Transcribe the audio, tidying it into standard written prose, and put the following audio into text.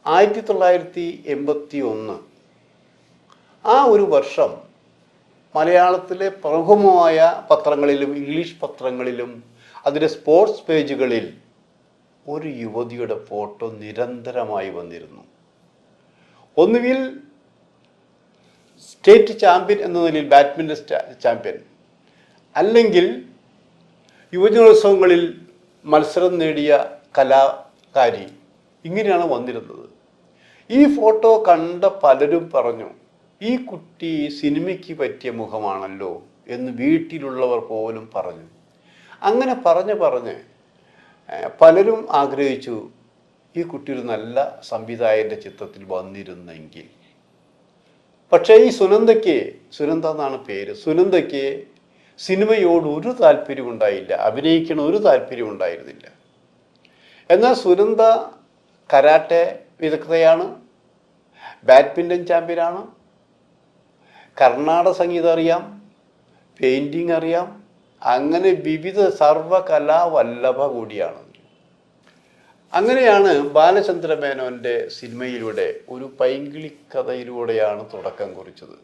1981 ആ ഒരു വർഷം മലയാളത്തിലെ പ്രമുഖമായ പത്രങ്ങളിലും ഇംഗ്ലീഷ് പത്രങ്ങളിലും അതിൻ്റെ സ്പോർട്സ് പേജുകളിൽ ഒരു യുവതിയുടെ ഫോട്ടോ നിരന്തരമായി വന്നിരുന്നു. ഒന്നുകിൽ സ്റ്റേറ്റ് ചാമ്പ്യൻ എന്ന നിലയിൽ ബാഡ്മിൻ്റൺ ചാമ്പ്യൻ, അല്ലെങ്കിൽ യുവജനോത്സവങ്ങളിൽ മത്സരം നേടിയ കലാകാരി, ഇങ്ങനെയാണ് വന്നിരുന്നത്. ഈ ഫോട്ടോ കണ്ട പലരും പറഞ്ഞു, ഈ കുട്ടി സിനിമയ്ക്ക് പറ്റിയ മുഖമാണല്ലോ എന്ന് വീട്ടിലുള്ളവർ പോലും പറഞ്ഞു. അങ്ങനെ പറഞ്ഞ് പലരും ആഗ്രഹിച്ചു ഈ കുട്ടി ഒരു നല്ല സംവിധായകൻ്റെ ചിത്രത്തിൽ വന്നിരുന്നെങ്കിൽ. പക്ഷേ ഈ സുനന്ദ എന്നാണ് പേര്, സുനന്ദയ്ക്ക് സിനിമയോട് ഒരു താല്പര്യം ഉണ്ടായില്ല, അഭിനയിക്കണ ഒരു താല്പര്യം ഉണ്ടായിരുന്നില്ല. എന്നാൽ സുനന്ദ കരാട്ടെ വിദഗ്ധയാണ്, ബാഡ്മിൻ്റൺ ചാമ്പ്യനാണ്, കർണാടക സംഗീതം അറിയാം, പെയിൻറ്റിങ് അറിയാം, അങ്ങനെ വിവിധ സർവകലാവല്ലഭ കൂടിയാണ്. അങ്ങനെയാണ് ബാലചന്ദ്ര മേനോൻ്റെ സിനിമയിലൂടെ ഒരു പൈങ്കിളി കഥയിലൂടെയാണ് തുടക്കം കുറിച്ചത്.